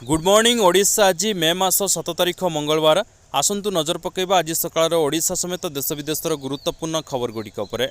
Good morning Odisha. आज मे मास 7 तारिख मंगलवार। आसंतु नजर पकेबा आज सकाळ ओडिशा समेत देश विदेशर गुरुत्वपूर्ण खबर गुड़िक उपर।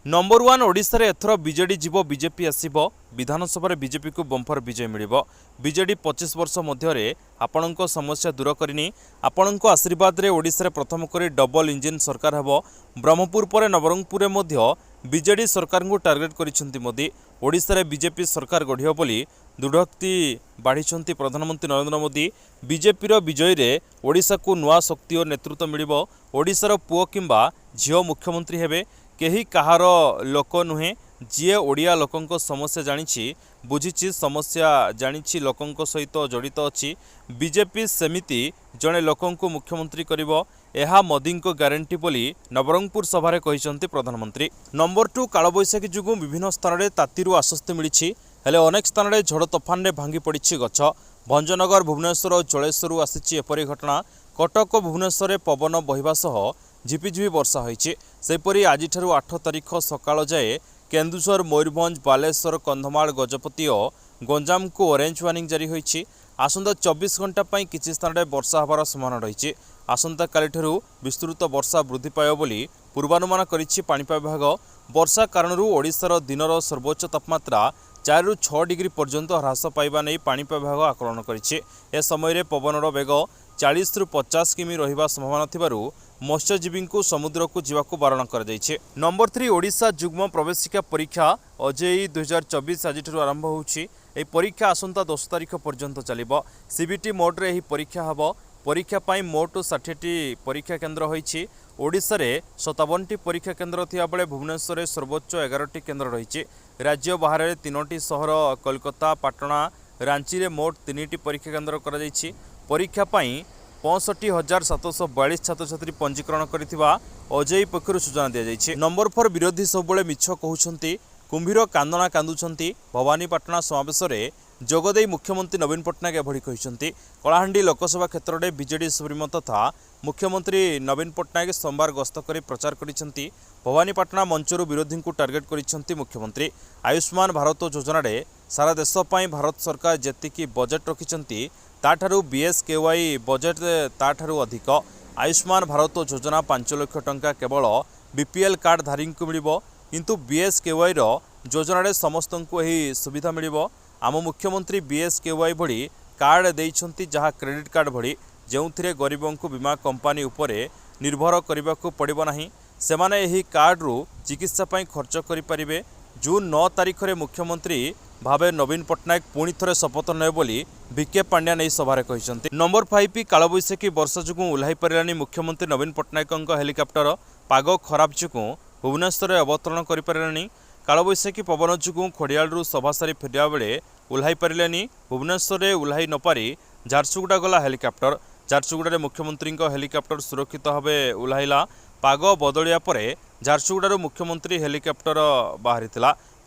नंबर 1 ओडिशा रे एथर बीजेडी जीव बीजेपी आसीबो। विधानसभा बीजेपी को बंपर विजय मिलिबो। बीजेडी 25 वर्ष मध्य आपणक समस्या दूर करनी आपणक आशीर्वाद रे ओडिशा रे प्रथम करी डबल इंजिन सरकार हेबो। ब्रह्मपुर पर नवरंगपुर मध्य बीजेडी सरकार को टार्गेट करिसेंती मोदी। ओडिशा रे बीजेपी सरकार गढ़ियो बोली दृढ़ोक्ति बाढ़ी प्रधानमंत्री नरेंद्र मोदी। बीजेपी विजय रे ओडिशा को नुआ शक्ति और नेतृत्व मिलिबो। ओडिशार पुओ किंबा झियो मुख्यमंत्री हेबे। केही कहार लोक नुहे जी ओडिया लोकंक समस्या जानिछि बुझिछि समस्या जानिछि लोकंक सहित जड़ित अछि। बीजेपी सेमिति जड़े लोकंक मुख्यमंत्री करिवो एहा मोदींको ग्यारंटी बोली नवरंगपुर सभारे कहिसंती प्रधानमंत्री। नंबर 2 कालबैशाखी जुगु विभिन्न स्थान में तातीरु आश्वस्ति मिलिछि हेले अनेक स्थान में झड़ तोफान में भांगी पड़ी गछ। भंजनगर भुवनेश्वर और जलेश्वर आसी एपरी घटना। कटक भुवनेश्वर में पवन बहिबा सह झिपिझिपि वर्षा होईछि। सेपरी आज 8 तारिख सकाळ जाए केन्दुझर मयूरभंज बालेश्वर कंधमाल गजपति और गंजाम को ऑरेंज वार्निंग जारी होईछि। आसंता 24 घंटा पर किसी स्थान में वर्षा हबार संभावना रही। आसंता काली विस्तृत वर्षा वृद्धि पाइब बोली पूर्वानुमान करिछि पाणीपाग विभाग। वर्षा कारण ओडिशार दिनर सर्वोच्च तापमात्रा 4 ରୁ 6 डिग्री पर्यंत ह्रास पाइबा नहीं पाणीपाग विभाग आकलन करिछि। ए समय पवनर बेग 40 ରୁ 50 किमी रहिबा संभावना थिबारु मत्स्यजीवी को समुद्र को जीवाकू बारण कर जाइछे। नंबर 3 ओडिशा जुग्म प्रवेशिका परीक्षा अजेई 2024 आज आरंभ होउछि। ए परीक्षा आसंता 10 तारिख पर्यंत चलिबो। सीबीटी मोड रे एही परीक्षा हबो। परीक्षा पाई मोट 60टी परीक्षा केन्द्र होइछि। ओडिशा रे 57टी परीक्षा केन्द्र थिया बेले भुवनेश्वर सर्वोच्च 11टी केन्द्र रहिछि। राज्य बाहर 3टी सहर कोलकाता पाटना रांची रे मोट 3टी परीक्षा केन्द्र करा जाइछि। परीक्षा पाई 65,742 छात्र छात्री पंजीकरण करिथिबा अजय पक्षरु सूचना दिया जाइछि। नंबर 4 विरोधी सबले मिछ कहउछंती कुंभीर कांदना कांदुछंती। भवानीपाटना समावेश में जोगदे मुख्यमंत्री नवीन पट्टनायक एभଳି କହିଛନ୍ତି। कलाहांडी लोकसभा क्षेत्र में बीजेडी सुप्रीमो तथा मुख्यमंत्री नवीन पट्टनायक सोमवार गस्त कर प्रचार करिसेंती। भवानीपाटना मंचर विरोधी को टार्गेट करिसेंती मुख्यमंत्री। आयुष्मान भारत योजना रे सारा देश पई भारत सरकार जेतिकी बजेट रखिसेंती ताठारु बीएसकेवाई बजेट ताठारु अधिक। आयुष्मान भारत योजना 5 लाख टंका केवल बीपीएल कार्ड धारी को मिलिबो किंतु बीएसकेवाई रो योजना रे समस्त को यही सुविधा मिलिबो। आम मुख्यमंत्री बीएसकेवाई भली कार्ड देइछंती जहाँ क्रेडिट कार्ड भली जोंथिरे गरीबों को बीमा कंपनी उपरे निर्भर करने को पड़िबो नाही। सेमाने एही कार्ड रु चिकित्सा पई खर्च करि परिबे। जून 9 तारिख रे मुख्यमंत्री भावे नवीन पट्टनायक पुणी थरे शपथ नेबे बोली बीके पांड्या नै सभारे कहिसंती। नंबर 5 कालबैशाखी वर्षा जुगु उल्हाई परिलानी मुख्यमंत्री नवीन पट्टनायकଙ୍କ हेलिकॉप्टर। पाग खराब जुगु भुवनेश्वर अवतरण करि परिलानी। कालबैशाखी पवन जुगु खड़ियालू सभा सारी फेरिया बेले उल्हाई पारिलानी। भुवनेश्वर में उल्हाई नपारी झारसुगुड़ा गला हेलिकॉप्टर। झारसुगुड़ा मुख्यमंत्री हेलिकॉप्टर सुरक्षित भाव उल्हाइला। पाग बदलिया पर झारसुगुड़ा मुख्यमंत्री हेलिकॉप्टर बाहरी।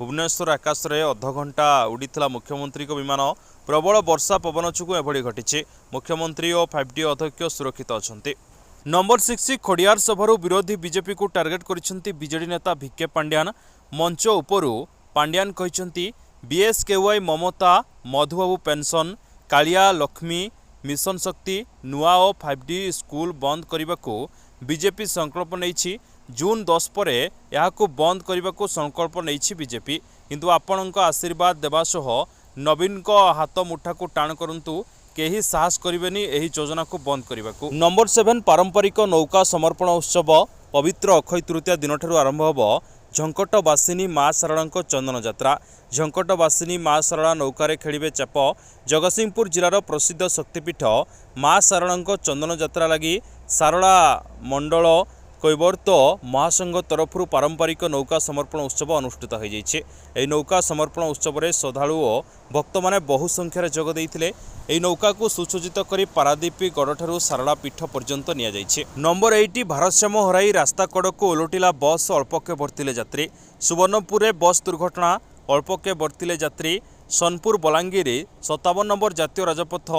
भुवनेश्वर आकाश में अधघंटा उड़ीला मुख्यमंत्री विमान। प्रबल वर्षा पवन जुगु एभଳି घटिछि। मुख्यमंत्री और 5D अध्यक्ष सुरक्षित अछंती। नंबर 6 खड़ियार सभारू विरोधी बीजेपी को टार्गेट करिसेंती बीजेडी नेता भिके पांड्यान। मंच उपरू पांड्यान कहिसेंती बीएसकेवाई ममता मधुबाबू पेंशन कालिया लक्ष्मी मिशन शक्ति नुआ और 5D स्कूल बंद करने को बीजेपी संकल्प नहीं। जून 10 पर यह बंद करने को संकल्प नहीं बीजेपी किंतु आपणक आशीर्वाद देवा सह नवीन को हाथ मुठा को टाण करंतु केही साहस करेनि एही योजना को बंद करने को। नंबर 7 पारंपरिक नौका समर्पण उत्सव पवित्र अक्षय तृतीया दिन ठारू आरंभ होबो। झंकटवासिनी माँ शारदा चंदन यात्रा। झंकटवासिनी माँ शारदा नौकार खेलिबे चाप। जगतसिंहपुर जिलार प्रसिद्ध शक्तिपीठ माँ शारदा चंदन यात्रा लगी शारदा मंडल कैवर्त महासंघ तरफ पारंपरिक नौका समर्पण उत्सव अनुष्ठित हो जाइए। यह नौका समर्पण उत्सव में श्रद्धालु और भक्त मैंने बहु संख्यार जोग देते। यह नौका को सुसज्जित कर पारादीप गढ़ शारदा पीठ पर्यंत नि जाइए। नंबर 8 भारसाम्य हराई रास्ता कड़ को ओलटिला बस अल्पके भर्तिले यात्री। सुवर्णपुर में बस दुर्घटना अल्पके भर्तिले यात्री। सोनपुर बलांगीर 57 नंबर जातीय राजपथ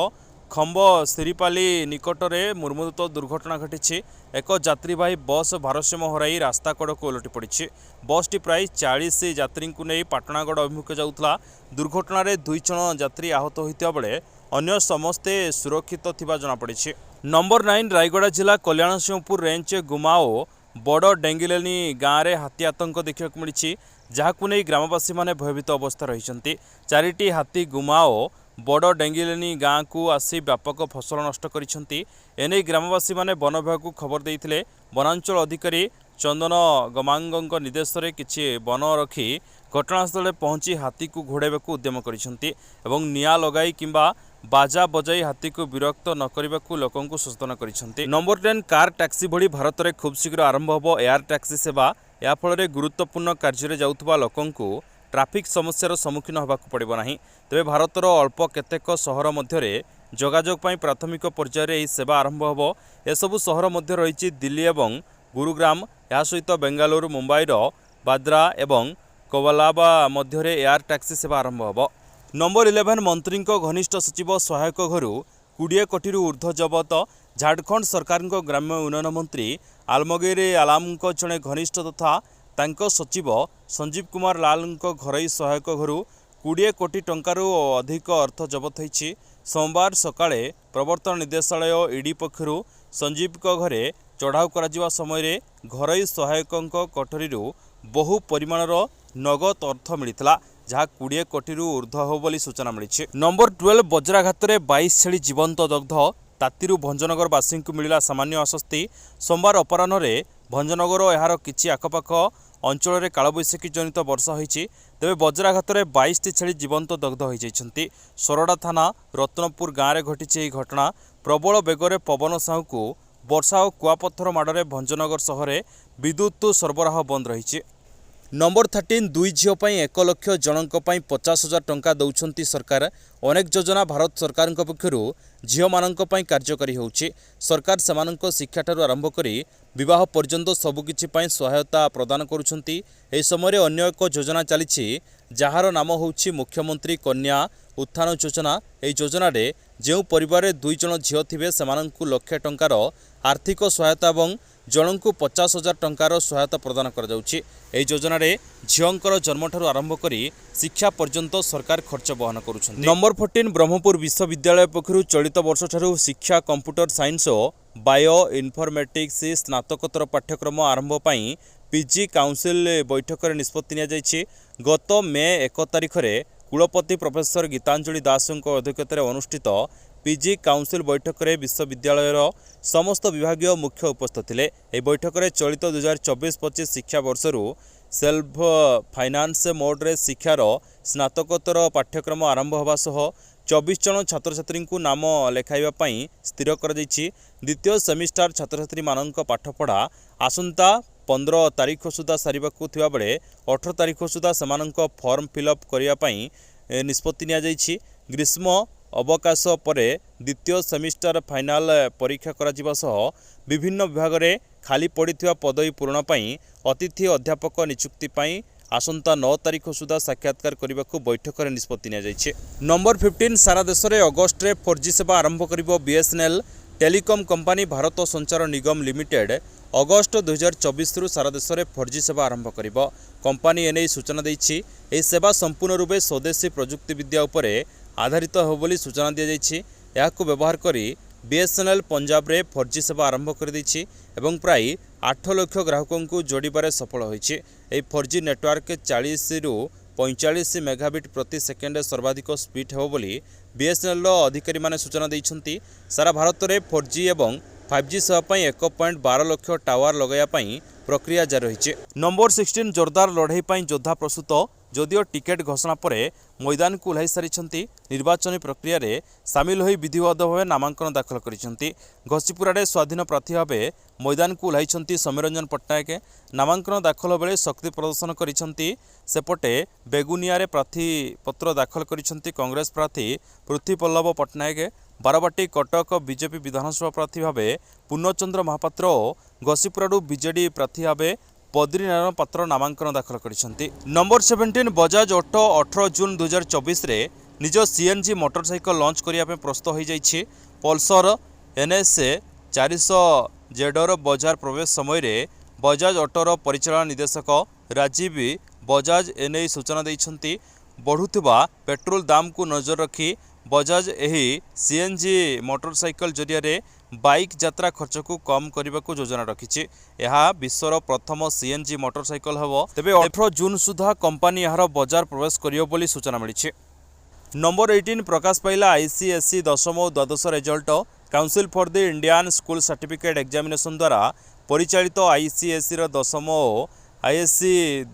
खम्ब सिरिपाली निकटरे मुर्मुत दुर्घटना घटी। एक यात्रीवाही बस भारसाम्य हराई रास्ता कड़क ओलटि पड़ी। बसटी प्राय 40 यात्री को नहीं पाटनागढ़ अभिमुखे जाऊला। दुर्घटना 2 जन यात्री आहत होता बेले अन्य समस्ते सुरक्षित थिबा जनापड़ी। नंबर 9 रायगड़ा जिला कल्याण सिंहपुर रेंज गुमाओ बड़ डेंगिलेनी गाँव में हाथी आतंक देखा मिली, जहां नहीं ग्रामवासी माने भयभीत अवस्था रही। 4टी हाथी गुमाओ बड़ डेंगिलेनी गाँव को आसी व्यापक फसल नष्ट करिसेंती। एने ग्रामवासी माने वन विभाग को खबर देइथिले। वनांचल अधिकारी चंदन गमांग निर्देश में किछि वन रखी घटनास्थल पहुंची हाथी को घोड़ाइबाकू उद्यम करिसेंती एवं निआं लगाई किंबा बाजा बजाई हाथी को विरक्त न करने लोकों को सचेतन करिसेंती। नंबर 10 कार टैक्सी भली भारत में खूब शीघ्र आरंभ होब एयर टैक्सी सेवा। या फल गुरुत्वपूर्ण कार्य जाउथबा लोकों को ट्राफिक समस्यार सम्मुखीन होबाकू पड़िबो नाही। तेबे भारतर अल्प केतेक सहर मध्यरे जोगाजोग पई प्राथमिक पर्यायर यह सेवा आरंभ होब। एसबू सहर मध्य रही दिल्ली एवं गुरुग्राम, या सहित बेंगालुरु मुंबईर बाद्रा एवं कोलाबा मध्यरे एयर टैक्सी सेवा आरंभ होब। नंबर 11 मंत्री घनिष्ठ सचिव सहायक घर 20 कोटी ऊर्ध्व जबत। झारखंड सरकार ग्राम्य उन्नयन मंत्री आलमगीर आलाम जड़े घनिष्ठ तथा तांको सचिव संजीव कुमार लाल घरोई सहायक घर 20 कोटी टंकार अधिक अर्थ जबत होईछि। सोमवार सकाळे प्रवर्तन निर्देशालय ईडी पक्षरु संजीव घरे चढ़ाऊ करा समय घरोई सहायक कोठरी बहु परिमाणर नगद अर्थ मिलता, जहाँ 20 कोटी ऊर्ध्व हो बोली सूचना मिली। नंबर 12 बज्राघात 22 छेली जीवंत दग्ध। तातीरू भंजनगर बासी को मिला सामान्य आश्वस्ति। सोमवार अपराह भंजनगर और यार किछि आखपाख अंचल में कालबैशाखी जनित वर्षा होईछि। तेबे बज्राघात 22टी छेली जीवंत दग्ध हो जाइछन्ति। सोरडा थाना रत्नपुर गाँव में घटी यह घटना। प्रबल बेगर पवन साहू को वर्षा और कुआपत्थर माड़े भंजनगर सहर विद्युत सरबराह बंद रही। नंबर 13 दुई झील 1 लाख जनक 50,000 टंका दौरान सरकार। अनेक योजना भारत सरकार पक्षर झील मान कार्यकारी होउछि। सरकार सेमानंक शिक्षा ठारू आरंभ करी विवाह पर्यंत सबुकिछि सहायता प्रदान करुछन्ति। एही समय अन्य एक योजना चली जार नाम होउछि मुख्यमंत्री कन्या उत्थान योजना। एही योजना रे जो परिवार 2 जन झील थिबे सेमानंकु लक्षे टंकार आर्थिक सहायता एवं जनकु 50,000 टंकार सहायता प्रदान करा जाउछि। एही योजना रे झीलंकर जन्म ठारू आरंभ करी शिक्षा पर्यंत सरकार खर्च बहन करुछन्ति। नंबर 14 ब्रह्मपुर विश्वविद्यालय पक्षरु चलित वर्ष ठारू शिक्षा कंप्यूटर साइंस और बायो इनफॉर्मेटिक्स स्नातकोत्तर पाठ्यक्रम आरंभ पई पीजी काउंसिल बैठक में निष्पत्ति निया जायछि। गत मे 1 तारिख रे कुलपति प्रोफेसर गीतांजलि दास अध्यक्षतार अनुष्ठित पीजी काउंसिल बैठक में विश्वविद्यालयर समस्त विभागीय मुख्य उपस्थित थिले। एही बैठक में चलित 2024-25 शिक्षा वर्षरू सेल्फ फाइनान्स मोड्रे शिक्षार स्नातकोत्तर पाठ्यक्रम आरंभ होगा सह 24 जन छात्र छात्री को नाम लेखाइबा स्थिर कर द्वितीय सेमिस्टर छात्र छात्री मानक पाठपढ़ा आसंता 15 तारीख सुधा सारिबाकू थिबा बेले 18 तारीख सुधा सेमानक फॉर्म फिलअप करिया निष्पत्ति निया जायछि। ग्रीष्म अवकाश परे द्वितीय सेमिस्टर फाइनाल परीक्षा करा जिबा सह विभिन्न विभाग में खाली पड़िथिबा पदवी पूरण पई अतिथि अध्यापक नियुक्ति पई आसंता 9 तारीख सुधा साक्षात्कार करने को बैठक में निष्पत्ति निया जायछि। नंबर 15 सारा देश में अगस्ट रे 4G सेवा आरंभ करिबो बीएसएनएल। टेलीकॉम कंपनी भारत संचार निगम लिमिटेड अगस्ट 2024 रु सारा देश में 4G सेवा आरंभ करिबो। कंपनी एने सूचना दैछि। एही सेवा संपूर्ण रूपे स्वदेशी प्रजुक्ति विद्या उपरे आधारित हो बोली सूचना दी जाइछि। याकू व्यवहार करी बीएसएनएल पंजाब रे 4G सेवा आरंभ कर दैछि एवं प्राय 8 लाख ग्राहकों को जोड़बारे सफल होइछि। एही 4G नेटवर्क 40 रु 45 मेगाबिट प्रति सेकेंड सर्वाधिक स्पीड हो बोली बीएसएनएल अधिकारी माने सूचना दैछन्ति। सारा भारत में 4G एवं 5G सेवा 1.12 लाख टावर लगाया प्रक्रिया जारी रही। नंबर 16 जोरदार लड़ाई योद्धा प्रस्तुत। जदिओ टिकेट घोषणा पर मैदान को ओह्लाई सारी निर्वाचन प्रक्रिया रे सामिल होई विधिवत भाव नामांकन दाखल करिसेंति। घसीपुरारे स्वाधीन प्रार्थी भाव मैदान को ओह्लाइछन्ति सौम्यरंजन पट्टनायक। नामांकन दाखल बेले शक्ति प्रदर्शन करिसेंति। सेपटे बेगुनिया प्रार्थी पत्र दाखल करिसेंति कांग्रेस प्रार्थी पृथ्वीपल्लव पट्टनायक। बारवाटी कटक बीजेपी विधानसभा प्रार्थी भाव पूर्णचंद्र महापात्र और घसीपुरारू बीजेडी प्रार्थी भाव बद्रीनारायण पात्र नामांकन दाखल करिसेंति। नंबर 17 बजाज ऑटो 18 जून 2024 रे निज सीएनजी मोटरसाइकल लॉन्च करने प्रस्तुत हो जाइए। पल्सर NS 400 जेडर बजार प्रवेश समय बजाज ऑटोर परिचालन निर्देशक राजीव बजाज एने सूचना देइछन्ति। बढ़ुवा पेट्रोल दाम को नजर रखी बजाज एही सीएनजी मोटरसाइकल जरिया बाइक यात्रा खर्च को कम करने को योजना रखी। यह विश्वर प्रथम सीएनजी मोटरसाइकल हम तेज 18 जून सुधा कंपानी यार बजार प्रवेश करियो सूचना मिली। नंबर 18 प्रकाश पाइला ICSE दशम और द्वादश result. Council for the Indian school certificate examination द्वारा परिचालित ICSE दशम और ISC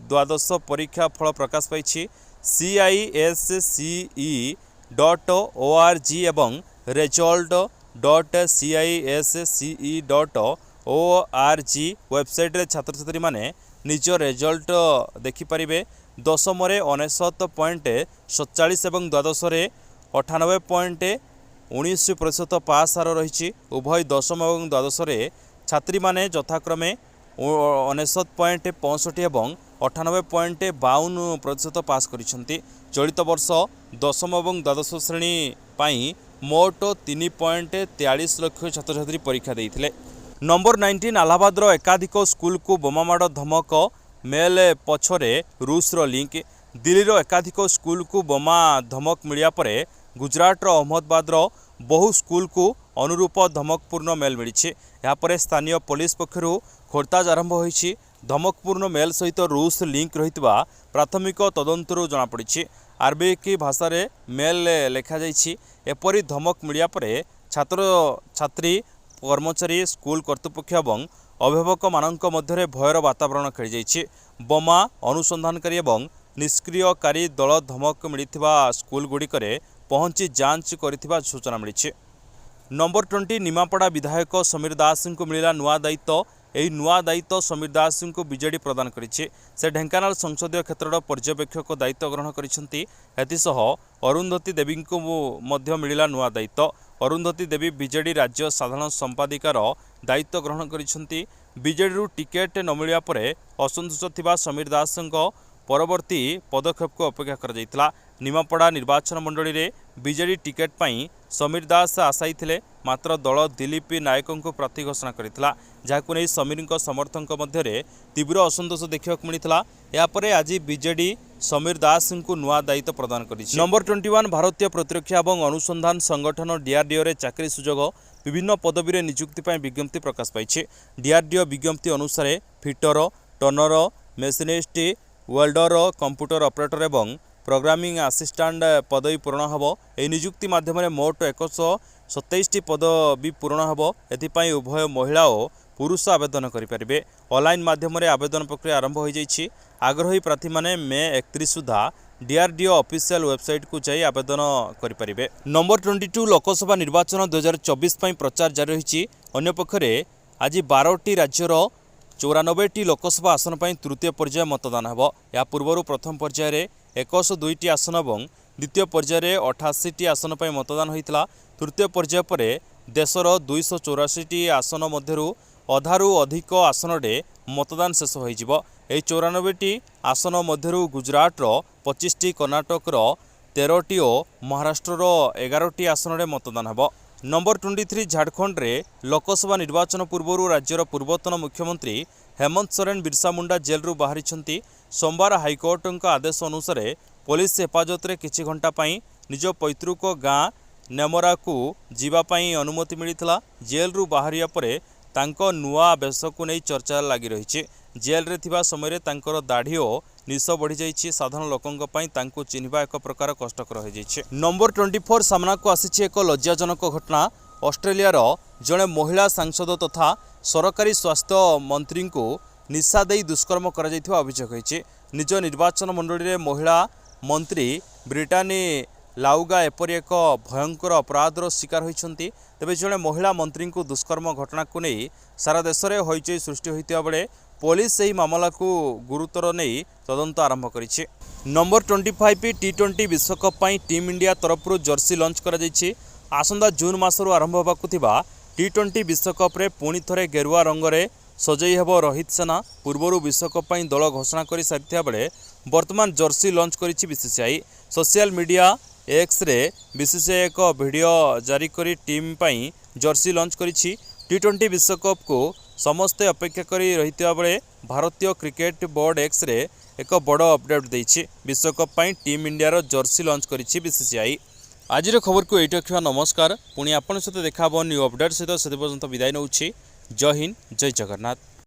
द्वादश परीक्षा फल प्रकाश पाई। CISCE.org एवं result.CISCE.org वेबसाइट रे छात्र छात्री माने निज रिजल्ट देखिपारे। दशम 59.47 और द्वादश 98.19% पास हार रही। उभय दशम और द्वादश छात्री माने यथाक्रमे 59.65 और 98.52% पास करिसेंति। चलित वर्ष दशम और द्वादश श्रेणी पाई मोट 3.43 लाख छात्र छात्री परीक्षा देइथिले। नंबर 19 अलाहाबाद एकाधिक स्कूल को बोमामाड़ धमक मेल पछरे रूसर लिंक। दिल्लीर एकाधिक स्कूल को बोमा धमक मिलिया परे गुजरातर अहमदाबाद बहु स्कूल को अनुरूप धमकपूर्ण मेल मिली। यापर स्थानीय पुलिस पक्षर खोजताज आरंभ होईछि। धमकपूर्ण मेल सहित रूस लिंक रहितबा प्राथमिक तदंतरू जनापड़ी। आरबीआई भाषा रे मेल लेखा जाइछि। एपरी धमक मिलिया परे छात्र छात्री कर्मचारी स्कूल कर्तृपक्ष और अभिभावक मानक मध्य भयर वातावरण खेली जाइछि। बोमा अनुसंधानकारी और निष्क्रियकारी दल धमक मिलिथिबा स्कूल गुड़िकरे पहुंची जांच करिथिबा सूचना मिली। नंबर 20 निमापड़ा विधायक समीर दास को मिला नुआ दायित्व। यही नुआ दायित्व समीर दास को बीजेडी प्रदान करिछि। से ढेंकानाल संसदीय क्षेत्र पर्यवेक्षक दायित्व ग्रहण करिसेंति। एथिसह अरुंधती देवी को मध्य मिला नुआ दायित्व। अरुंधती देवी बीजेडी राज्य साधारण संपादिकार दायित्व ग्रहण करिसेंति। बीजेडी टिकेट न मिलिया परे असंतोष थिबा समीर दास परवर्ती पदक्षेप को अपेक्षा कर जाइतला। निमापड़ा निर्वाचन मंडली रे बीजेडी टिकेट पाई समीर दास आशायी थिले, मात्र दल दिलीप नायक को प्रार्थी घोषणा करथिला, जाहाकु नै समीर समर्थक मध्य तीव्र असंतोष देखा मिलता। यापर आज बीजेडी समीर दास को नुआ दायित्व प्रदान करिछि। नंबर 21 भारतीय प्रतिरक्षा और अनुसंधान संगठन DRDO रे चाकरी सुजोग। विभिन्न पदवी रे नियुक्ति पाई विज्ञप्ति प्रकाश पाई। DRDO विज्ञप्ति अनुसार फिटर, टनर, मेसिनिस्ट, वेल्डर, कंप्यूटर ऑपरेटर एवं प्रोग्रामिंग असिस्टेंट पदवी पूरण हम। यह नियुक्ति माध्यम मोट 127 पदवी पूरण हम। एथिपाई उभय महिला और पुरुष आवेदन करेंगे। ऑनलाइन माध्यम आवेदन प्रक्रिया आरंभ हो जाइए। आग्रही प्रार्थी माने मे 31 सुधा DRDO ऑफिशियल वेबसाइट को जाई आवेदन करेंगे। नंबर 22 लोकसभा निर्वाचन 2024 प्रचार जारी रही। अन्यपक्षे आज 12टी राज्यर 94टी लोकसभा आसन पर तृतीय पर्याय मतदान हो। या पूर्व प्रथम पर्याय 102टी आसन और द्वितीय पर्याय 88टी आसन पर मतदान होता। तृतीय पर्याय पर देशर 284टी आसन मध्यरु अधारू अधिक आसन मतदान शेष हो। 94टी आसन मध्यरु गुजरातर 25टी, कर्नाटकर 13टी और महाराष्ट्रर 11टी आसन मतदान हो। नंबर 23 झारखंड रे लोकसभा निर्वाचन पूर्व राज्यर पूर्वतन मुख्यमंत्री हेमंत सोरेन बिरसा मुंडा जेलरू बाहरी। सोमवार हाइकोर्ट आदेश अनुसार पुलिस हेफाजत रे किछि घंटा पाई निज पैतृक गाँ नेमरा को जीवापाई अनुमति मिलता। जेलरू बाहरिया परे तांको नुआ बेश को नहीं चर्चा लगी रही। जेल रे थिबा समय तांकर दाढ़ी और निश बढ़ी जाइए। साधारण लोकों चिन्हवा एक प्रकार कष्टकर हो जाइए। नंबर 24 सामना को आसी एक लज्जाजनक घटना। ऑस्ट्रेलियार जड़े महिला सांसद तथा सरकारी स्वास्थ्य मंत्री को निशा दे दुष्कर्म कर अभियोग होती। निज निर्वाचन मंडली में महिला मंत्री ब्रिटानी लाउगा एपरी एक भयंकर अपराधर शिकार होती। तेज जड़े महिला मंत्री को दुष्कर्म घटना को नहीं सारा देश में हईचई सृष्टि होता बेले पुलिस से मामला को गुरुतर नहीं तदंत आरंभ करिछि। नंबर 25 T20 विश्वकप टीम इंडिया तरफ जर्सी लॉन्च कर आसंदा जून मासरू आरंभ होबाकु थिबा T20 विश्वकप रे पुणी थरे गेरुआ रंग रे सजई हेबो रोहित सेना। पूर्वरु विश्वकप दल घोषणा कर सारिथिया बेले वर्तमान जर्सी लॉन्च करिछि बीसीसीआई। सोशल मीडिया एक्स रे बीसीसीआई एक वीडियो जारी करी टीम पाई जर्सी लॉन्च करिछि। टी20 विश्वकप को समस्ते अपेक्षा करी रहितबा बेले भारतीय क्रिकेट बोर्ड एक्स रे एक बड़ अपडेट देछि। विश्वकप पाई टीम इंडिया रो जर्सी लॉन्च करिछि बीसीसीआई। आज खबर को एइट रखिबा। नमस्कार। पुणी आपन सहित देखा न्यू अपडेट सहित से पर्यंत विदाय नउछि। जय हिंद, जय जगन्नाथ।